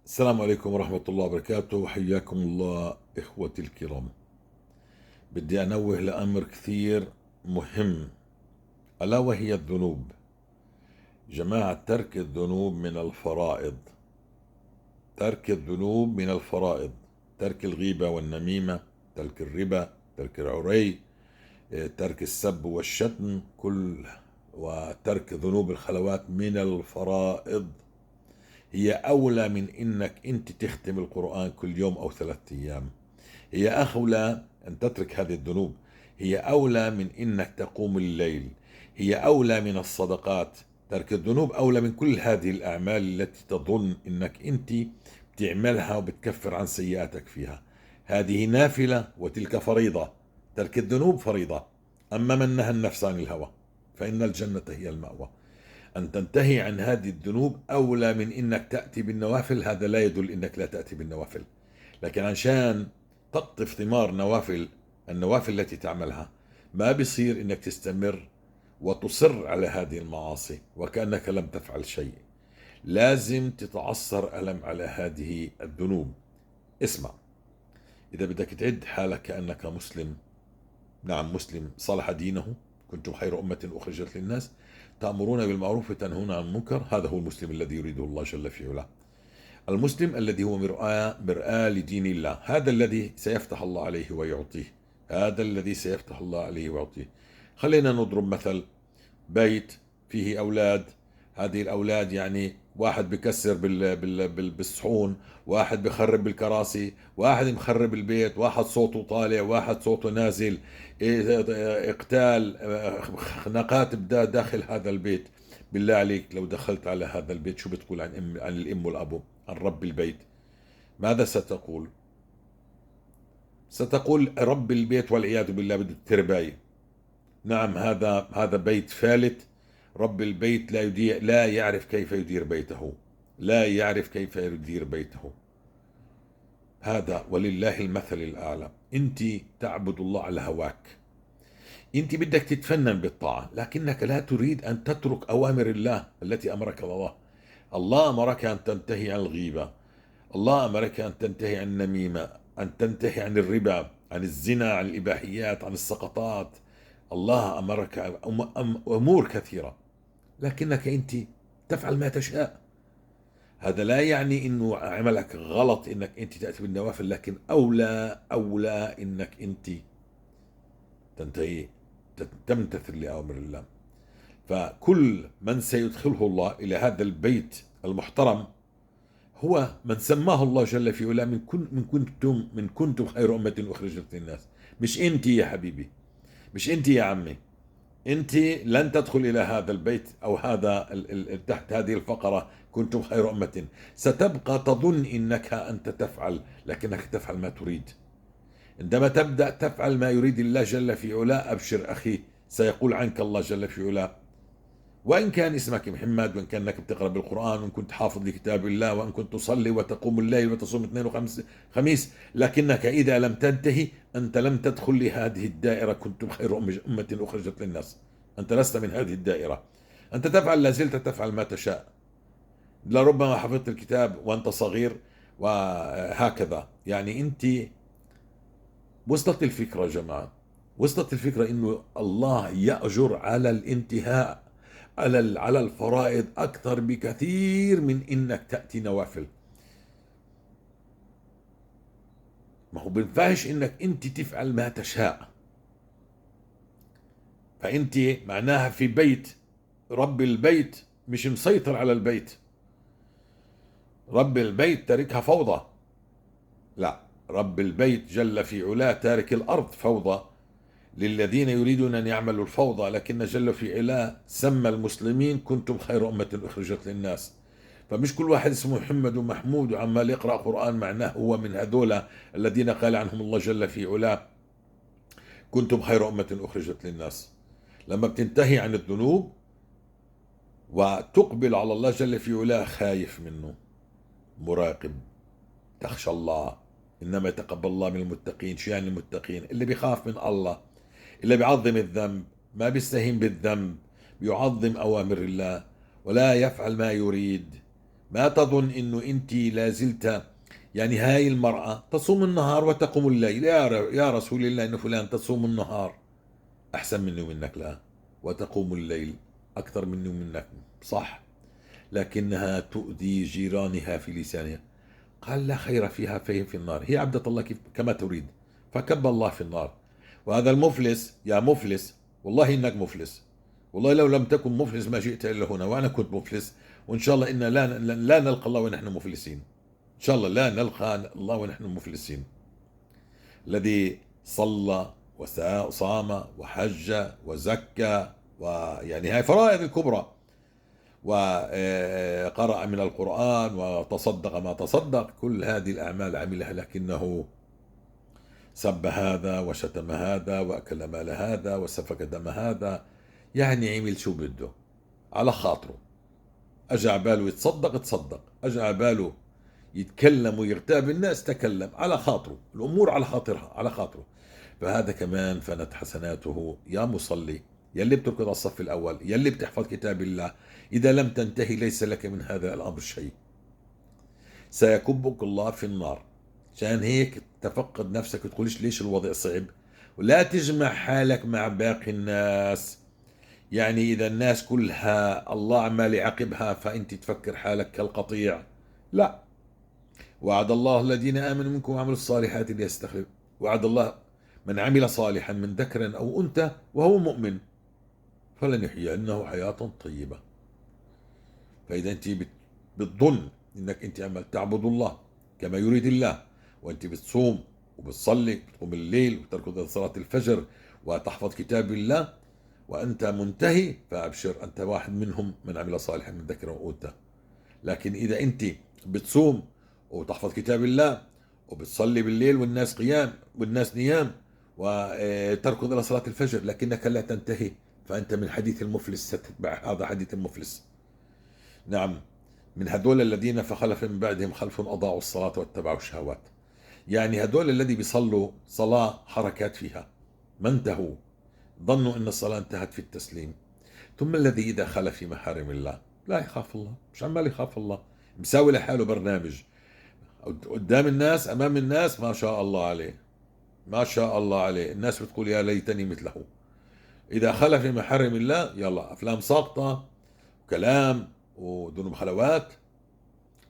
السلام عليكم ورحمة الله وبركاته. حياكم الله إخوتي الكرام. بدي أنوه لأمر كثير مهم، ألا وهي الذنوب. جماعة، ترك الذنوب من الفرائض. ترك الذنوب من الفرائض. ترك الغيبة والنميمة، ترك الربا، ترك العري، ترك السب والشتم، وترك ذنوب الخلوات من الفرائض. هي أولى من إنك أنت تختم القرآن كل يوم أو 3 أيام. هي أولى أن تترك هذه الذنوب. هي أولى من إنك تقوم الليل. هي أولى من الصدقات. ترك الذنوب أولى من كل هذه الأعمال التي تظن إنك أنت بتعملها وبتكفر عن سيئاتك فيها. هذه نافلة وتلك فريضة. ترك الذنوب فريضة. أما من نهى النفس عن الهوى فإن الجنة هي المأوى. أن تنتهي عن هذه الذنوب أولى من إنك تأتي بالنوافل. هذا لا يدل إنك لا تأتي بالنوافل، لكن عشان تقطف ثمار النوافل التي تعملها، ما بيصير إنك تستمر وتصر على هذه المعاصي وكأنك لم تفعل شيء. لازم تتعصر ألم على هذه الذنوب. اسمع، إذا بدك تعد حالك كأنك مسلم، نعم مسلم صلح دينه، كنتم خير أمة أخرجت للناس تأمرون بالمعروف وتنهون عن المنكر، هذا هو المسلم الذي يريده الله جل في علاه. المسلم الذي هو مرآة لدين الله، هذا الذي سيفتح الله عليه ويعطيه. هذا الذي سيفتح الله عليه ويعطيه. خلينا نضرب مثل: بيت فيه أولاد، هذه الأولاد يعني واحد بكسر بالصحون، واحد بخرب بالكراسي، واحد مخرب البيت، واحد صوته طالع، واحد صوته نازل، اقتال، خناقات داخل هذا البيت. بالله عليك، لو دخلت على هذا البيت شو بتقول عن الأم والأبو، عن رب البيت؟ ماذا ستقول؟ ستقول رب البيت والعياذ بالله بده الترباية. نعم، هذا بيت فالت. رب البيت لا يعرف كيف يدير بيته. لا يعرف كيف يدير بيته. هذا ولله المثل الأعلى. أنت تعبد الله على هواك. أنت بدك تتفنن بالطاعة، لكنك لا تريد أن تترك أوامر الله التي أمرك الله. الله أمرك أن تنتهي عن الغيبة. الله أمرك أن تنتهي عن النميمة، أن تنتهي عن الربا، عن الزنا، عن الإباحيات، عن السقطات. الله أمرك أمور كثيرة، لكنك أنت تفعل ما تشاء. هذا لا يعني أنه عملك غلط أنك أنت تأتي بالنوافل، لكن أولى أنك أنت تنتهي تمتثل لأوامر الله. فكل من سيدخله الله إلى هذا البيت المحترم هو من سماه الله جل في علاه من كنتم خير أمة أخرجت للناس. مش أنت يا حبيبي، مش أنت يا عمي. أنت لن تدخل إلى هذا البيت أو تحت هذه الفقرة كنتم خير أمة. ستبقى تظن إنك أنت تفعل، لكنك تفعل ما تريد. عندما تبدأ تفعل ما يريد الله جل في علاه، أبشر أخي، سيقول عنك الله جل في علاه: وإن كان اسمك محمد، وإن كأنك بتقرأ بالقرآن، وإن كنت حافظ لكتاب الله، وإن كنت تصلي وتقوم الليل وتصوم اثنين وخميس، لكنك إذا لم تنتهي أنت لم تدخل لهذه الدائرة كنتم خير أمة أخرجت للناس. أنت لست من هذه الدائرة. أنت تفعل، لازلت تفعل ما تشاء. لربما حفظت الكتاب وأنت صغير وهكذا. يعني أنت وصلت الفكرة يا جماعة. وصلت الفكرة إنه الله يأجر على الانتهاء على الفرائض أكثر بكثير من إنك تأتي نوافل. ما هو بينفعش إنك أنت تفعل ما تشاء. فأنت معناها في بيت رب البيت مش مسيطر على البيت. رب البيت تاركها فوضى. لا، رب البيت جل في علاه تارك الأرض فوضى للذين يريدون أن يعملوا الفوضى. لكن جل في علاه سمى المسلمين كنتم خير أمة أخرجت للناس. فمش كل واحد اسمه محمد ومحمود وعمال يقرأ قرآن معناه هو من هذولا الذين قال عنهم الله جل في علاه كنتم خير أمة أخرجت للناس. لما بتنتهي عن الذنوب وتقبل على الله جل في علاه، خايف منه، مراقب، تخشى الله. إنما يتقبل الله من المتقين. شو يعني المتقين؟ اللي بيخاف من الله، اللي بيعظم الذنب، ما بيستهين بالذنب، بيعظم أوامر الله ولا يفعل ما يريد. ما تظن انه انت لازلت، يعني هاي المرأة تصوم النهار وتقوم الليل، يا رسول الله ان فلان تصوم النهار احسن مني ومنك، لا، وتقوم الليل اكثر مني ومنك، صح، لكنها تؤذي جيرانها في لسانها. قال لا خير فيها، فهي في النار، هي عبدة الله كيف كما تريد، فكب الله في النار. وهذا المفلس، يا مفلس، والله إنك مفلس، والله لو لم تكن مفلس ما جئت إلا هنا، وأنا كنت مفلس، وإن شاء الله إن لا نلقى الله ونحن مفلسين، إن شاء الله لا نلقى الله ونحن مفلسين. الذي صلى وصام وحج وزكى، ويعني هاي فرائض الكبرى، وقرأ من القرآن وتصدق ما تصدق، كل هذه الأعمال عملها، لكنه سب هذا وشتم هذا وأكل مال هذا وسفك دم هذا، يعني عمل شو بده على خاطره. أجا باله يتصدق تصدق، أجا باله يتكلم ويغتاب الناس تكلم على خاطره، الأمور على خاطرها على خاطره. فهذا كمان فنت حسناته. يا مصلي، يلي بتركض على الصف الأول، يلي بتحفظ كتاب الله، إذا لم تنتهي ليس لك من هذا الأمر شيء، سيكبك الله في النار. عشان هيك تفقد نفسك وتقولش ليش الوضع صعب، ولا تجمع حالك مع باقي الناس. يعني إذا الناس كلها الله عمال يعاقبها فأنت تفكر حالك كالقطيع، لا. وعد الله الذين آمنوا منكم وعملوا الصالحات ليستخلف، وعد الله من عمل صالحا من ذكر أو أنثى وهو مؤمن فلنحيينه حياة طيبة. فإذا أنت بتظن أنك أنت عمال تعبد الله كما يريد الله، وأنت بتصوم وبتصلي بتقوم الليل وتركض صلاة الفجر وتحفظ كتاب الله وأنت منتهي، فأبشر أنت واحد منهم من عمل صالحا من ذكر أو أنثى. لكن إذا أنت بتصوم وتحفظ كتاب الله وبتصلي بالليل والناس قيام والناس نيام وتركض إلى صلاة الفجر لكنك لا تنتهي، فأنت من حديث المفلس، ستتبع هذا حديث المفلس. نعم، من هذول الذين فخلف من بعدهم خلف أضاعوا الصلاة واتبعوا الشهوات. يعني هذول الذي بيصلوا صلاة حركات فيها، ما انتهوا، ظنوا أن الصلاة انتهت في التسليم. ثم الذي إذا خلف في محارم الله لا يخاف الله، مش عمال يخاف الله، مساوي لحاله برنامج قدام الناس أمام الناس، ما شاء الله عليه، ما شاء الله عليه، الناس بتقول يا ليتني مثله. إذا خلف في محارم الله يلا أفلام ساقطة وكلام وذنوب خلوات،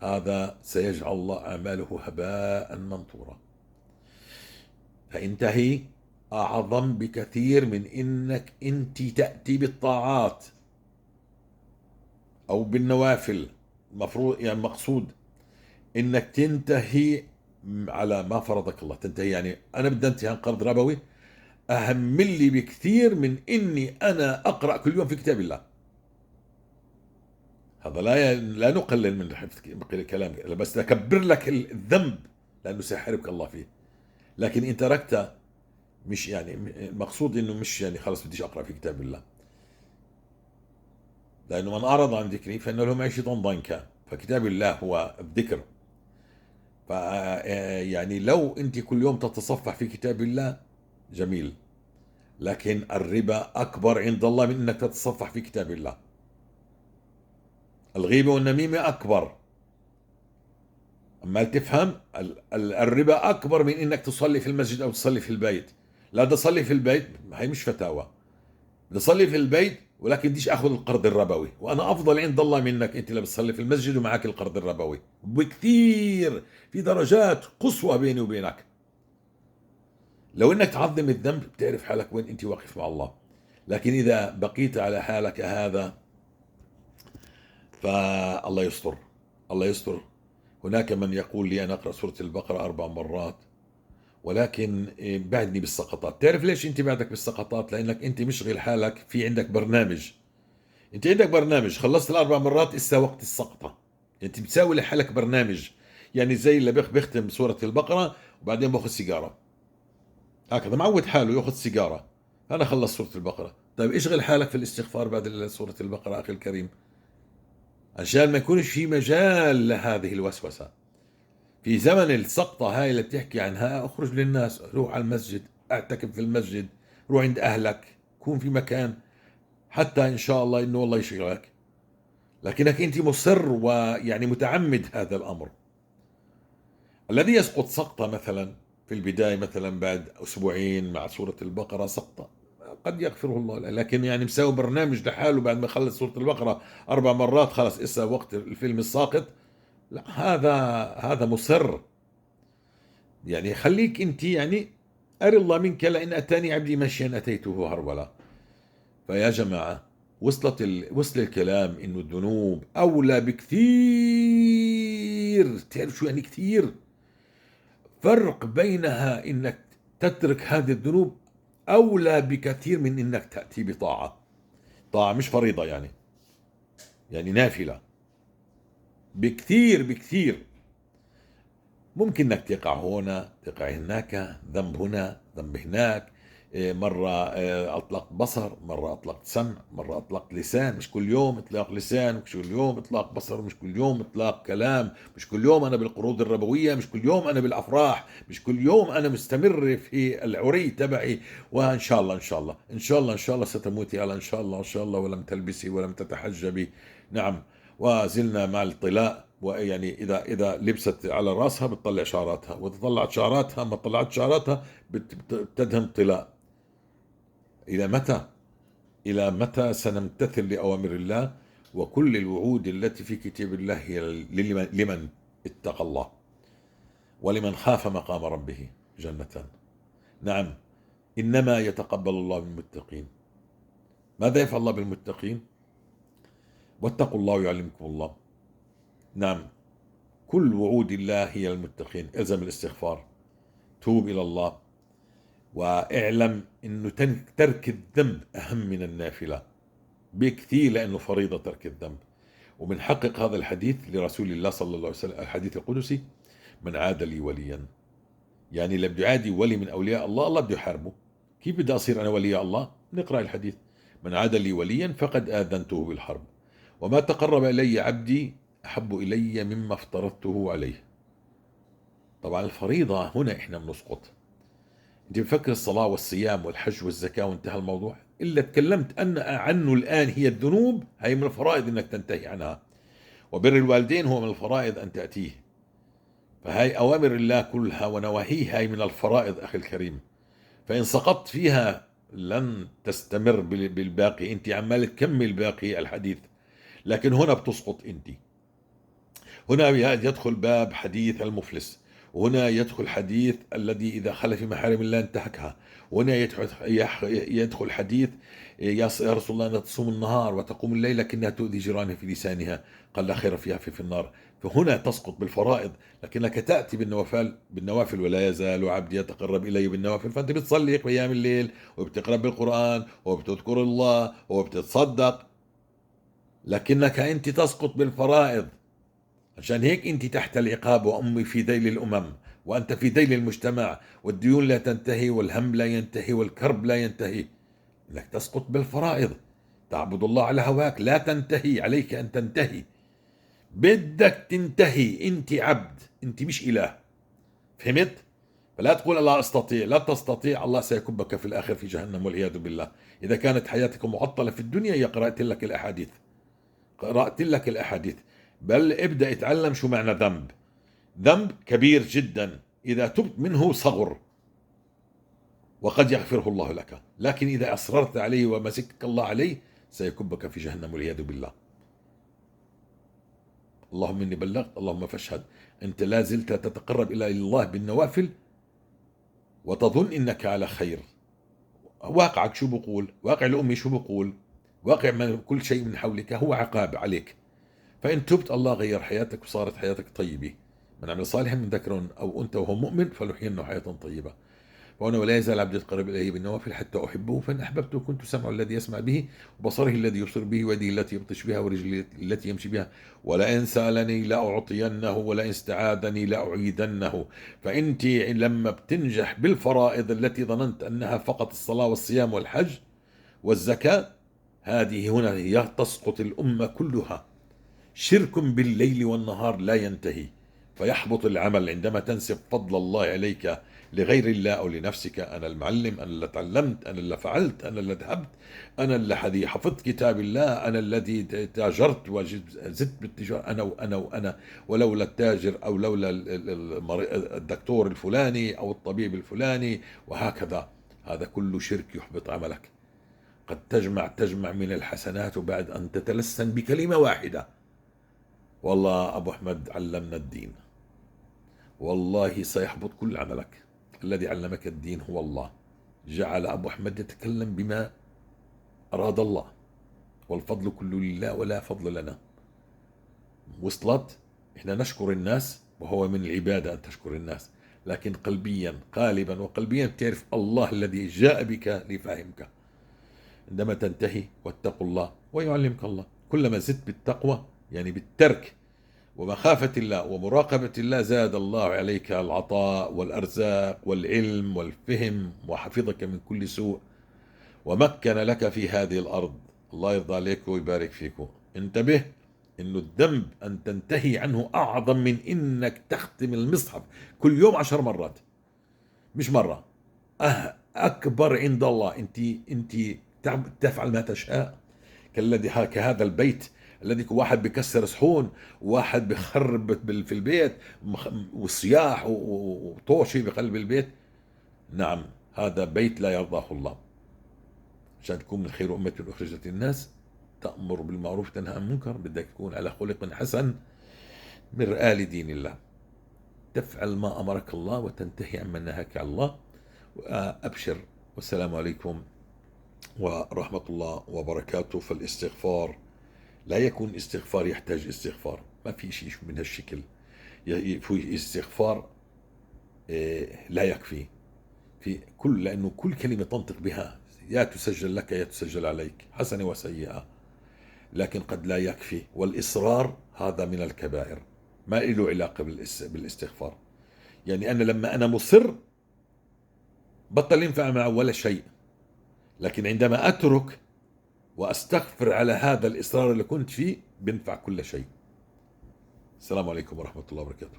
هذا سيجعل الله أعماله هباء منثورا. فانتهي أعظم بكثير من إنك أنت تأتي بالطاعات أو بالنوافل. المفروض يعني المقصود إنك تنتهي على ما فرضك الله، تنتهي يعني أنا بدي أنتهي عن قرض ربوي، أهم لي بكثير من إني أنا أقرأ كل يوم في كتاب الله. هذا لا نقلل من حفظ كلام، بس أكبر لك الذنب لأنه سيحاربك الله فيه. لكن إن تركت، مش يعني المقصود إنه مش يعني خلاص بديش أقرأ في كتاب الله، لأنه من أعرض عن ذكري فإن له معيشة ضنكا، فكتاب الله هو الذكر. ف يعني لو أنت كل يوم تتصفح في كتاب الله جميل، لكن الربا أكبر عند الله من أنك تتصفح في كتاب الله. الغيبة والنميمة أكبر، أما تفهم الربا أكبر من أنك تصلي في المسجد أو تصلي في البيت. لا تصلي في البيت، هي مش فتاوى، بتصلي في البيت ولكن بديش اخذ القرض الربوي، وانا افضل عند الله منك انت اللي بتصلي في المسجد ومعك القرض الربوي بكثير، في درجات قصوى بيني وبينك. لو انك تعظم الذنب بتعرف حالك وين انت واقف مع الله. لكن اذا بقيت على حالك هذا فالله يستر، الله يستر. هناك من يقول لي انا اقرا سوره البقره 4 مرات ولكن بعدني بالسقطات. تعرف ليش انت بعدك بالسقطات؟ لانك انت مشغل حالك، في عندك برنامج، انت عندك برنامج، خلصت الاربع مرات اسا وقت السقطة، انت بتساوي لحالك برنامج. يعني زي اللي بيختم سورة البقرة وبعدين باخذ سيجارة، هكذا معود حاله ياخذ سيجارة. انا خلص سورة البقرة، طيب اشغل حالك في الاستغفار بعد سورة البقرة اخي الكريم، عشان ما يكونش في مجال لهذه الوسوسة. في زمن السقطة هاي اللي بتحكي عنها، اخرج للناس، روح على المسجد، اعتكف في المسجد، روح عند اهلك، كون في مكان حتى ان شاء الله انه والله يشغلك. لكنك أنت مصر ويعني متعمد هذا الأمر. الذي يسقط سقطة مثلا في البداية، مثلا بعد أسبوعين مع سورة البقرة سقطة، قد يغفره الله له. لكن يعني مسوي برنامج لحاله بعد ما يخلص سورة البقرة 4 مرات، خلص إسا وقت الفيلم الساقط. لا، هذا مصر. يعني خليك أنت يعني أري الله منك لئن أتاني عبدي مشيا أتيته هرولا. فيا جماعة، وصل الكلام إنه الذنوب أولى بكثير. تعرف شو يعني كثير؟ فرق بينها إنك تترك هذه الذنوب أولى بكثير من إنك تأتي بطاعة. طاعة مش فريضة، يعني نافلة، بكثير بكثير. ممكن انك تقع هنا، تقع هناك، ذنب هنا، ذنب هناك. مرة أطلقت بصر، مرة أطلقت سمع، مرة أطلقت لسان. مش كل يوم إطلاق لسان، مش كل يوم إطلاق بصر، مش كل يوم إطلاق كلام، مش كل يوم أنا بالقروض الربوية، مش كل يوم أنا بالأفراح، مش كل يوم أنا مستمر في العري تبعي. وإن شاء الله إن شاء الله إن شاء الله إن شاء الله ستموتي على إن شاء الله إن شاء الله ولم تلبسي ولم تتحجبي. نعم. وزلنا مع الطلاء، ويعني اذا لبست على راسها بتطلع شعراتها، واذا طلعت شعراتها ما طلعت شعراتها بتدهن طلاء. الى متى؟ الى متى سنمتثل لاوامر الله؟ وكل الوعود التي في كتاب الله هي لمن اتقى الله ولمن خاف مقام ربه جنتان. نعم. انما يتقبل الله من المتقين. ماذا يفعل الله بالمتقين؟ واتقوا الله ويعلمكم الله. نعم. كل وعود الله هي للمتقين. الزم الاستغفار، توب إلى الله، واعلم أنه ترك الذنب أهم من النافلة بكثير، لأنه فريضة ترك الذنب. وبنحقق هذا الحديث لرسول الله صلى الله عليه وسلم، الحديث القدسي: من عاد لي وليا. يعني اللي بده يعادي ولي من أولياء الله، الله بده يحاربه. كيف بدي أصير أنا ولي الله؟ نقرأ الحديث: من عاد لي وليا فقد آذنته بالحرب، وما تقرب إلي عبدي أحب إلي مما افترضته عليه. طبعا الفريضة هنا إحنا بنسقط. أنت بفكر الصلاة والصيام والحج والزكاة وانتهى الموضوع؟ إلا تكلمت أن عنه الآن هي الذنوب، هي من الفرائض أنك تنتهي عنها. وبر الوالدين هو من الفرائض أن تأتيه. فهي أوامر الله كلها ونواهيه، هي من الفرائض أخي الكريم. فإن سقطت فيها لن تستمر بالباقي، أنت عمال تكمل باقي الحديث، لكن هنا بتسقط أنت. هنا يدخل باب حديث المفلس، وهنا يدخل حديث الذي إذا خلى في محارم الله انتهكها، وهنا يدخل حديث يا رسول الله أنها تصوم النهار وتقوم الليل لكنها تؤذي جيرانها في لسانها، قال لا خير فيها في النار. فهنا تسقط بالفرائض، لكنك تأتي بالنوافل ولا يزال عبدي يتقرب إلي بالنوافل. فأنت بتصلي قيام الليل وبتقرأ بالقرآن وبتذكر الله وبتتصدق، لكنك أنت تسقط بالفرائض. عشان هيك أنت تحت العقاب، وأمي في ذيل الأمم وأنت في ذيل المجتمع، والديون لا تنتهي والهم لا ينتهي والكرب لا ينتهي. إنك تسقط بالفرائض، تعبد الله على هواك، لا تنتهي، عليك أن تنتهي. بدك تنتهي، أنت عبد، أنت مش إله. فهمت؟ فلا تقول الله أستطيع، لا تستطيع، الله سيكبك في الآخر في جهنم والعياذ بالله. إذا كانت حياتك معطلة في الدنيا، هي قرأت لك الأحاديث، قرأت لك الأحاديث. بل ابدأ اتعلم شو معنى ذنب. ذنب كبير جدا، إذا تبت منه صغر وقد يغفره الله لك، لكن إذا أصررت عليه ومسكك الله عليه سيكبك في جهنم والعياذ بالله. اللهم إني بلغت، اللهم فاشهد. أنت لا زلت تتقرب إلى الله بالنوافل وتظن إنك على خير. واقعك شو بقول؟ واقع الأمي شو بقول؟ واقع من كل شيء من حولك هو عقاب عليك. فإن تبت الله غير حياتك وصارت حياتك طيبة. من عمل صالحا من ذكر أو أنثى وهو مؤمن فلنحيينه حياة طيبة. وهنا ولا يزال عبد يتقرب إليه بالنوافل حتى أحبه، فإن أحببته كنت سمعه الذي يسمع به، وبصره الذي يبصر به، ويده التي يبطش بها، ورجله التي يمشي بها. ولئن سألني لأعطينه، ولئن استعاذني لأعيذنه. فأنت لما بتنجح بالفرائض التي ظننت أنها فقط الصلاة والصيام والحج والزكاة، هذه هنا تسقط الأمة كلها. شرك بالليل والنهار لا ينتهي. فيحبط العمل عندما تنسب فضل الله عليك لغير الله أو لنفسك. أنا المعلم، أنا اللي تعلمت، أنا اللي فعلت، أنا اللي ذهبت، أنا اللي حفظت كتاب الله، أنا الذي تاجرت وزدت بالتجارة، أنا وأنا وأنا. ولولا التاجر أو لولا الدكتور الفلاني أو الطبيب الفلاني، وهكذا. هذا كله شرك يحبط عملك. قد تجمع من الحسنات وبعد أن تتلسن بكلمة واحدة: والله أبو أحمد علمنا الدين. والله سيحبط كل عملك. الذي علمك الدين هو الله، جعل أبو أحمد يتكلم بما أراد الله، والفضل كله لله ولا فضل لنا. وصلت؟ إحنا نشكر الناس، وهو من العبادة أن تشكر الناس، لكن قلبيا، قالبا وقلبيا تعرف الله الذي جاء بك ليفهمك. عندما تنتهي: واتقوا الله ويعلمك الله. كلما زدت بالتقوى يعني بالترك ومخافة الله ومراقبة الله، زاد الله عليك العطاء والأرزاق والعلم والفهم، وحفظك من كل سوء، ومكن لك في هذه الأرض. الله يرضى عليك ويبارك فيكم. انتبه إنه الذنب أن تنتهي عنه أعظم من إنك تختم المصحف كل يوم 10 مرات، مش مرة. أكبر عند الله. أنت تفعل ما تشاء، كهذا البيت الذي واحد بكسر صحون، واحد بخرب في البيت، وصياح وطوشي بقلب البيت. نعم، هذا بيت لا يرضاه الله. عشان تكون من خير أمة أخرجت الناس، تأمر بالمعروف تنهى عن المنكر، بدك تكون على خلق حسن، مرآة لدين الله، تفعل ما أمرك الله وتنتهي عما نهاك عن الله. وأبشر، والسلام عليكم ورحمة الله وبركاته. فالاستغفار لا يكون استغفار يحتاج استغفار، ما في شيء من هالشكل. في استغفار لا يكفي لأنه كل كلمة تنطق بها يا تسجل لك يا تسجل عليك، حسنة وسيئة، لكن قد لا يكفي. والإصرار هذا من الكبائر، ما له علاقة بالاستغفار. يعني أنا لما أنا مصر بطل ينفع معه ولا شيء، لكن عندما أترك وأستغفر على هذا الإصرار اللي كنت فيه بنفع كل شيء. السلام عليكم ورحمة الله وبركاته.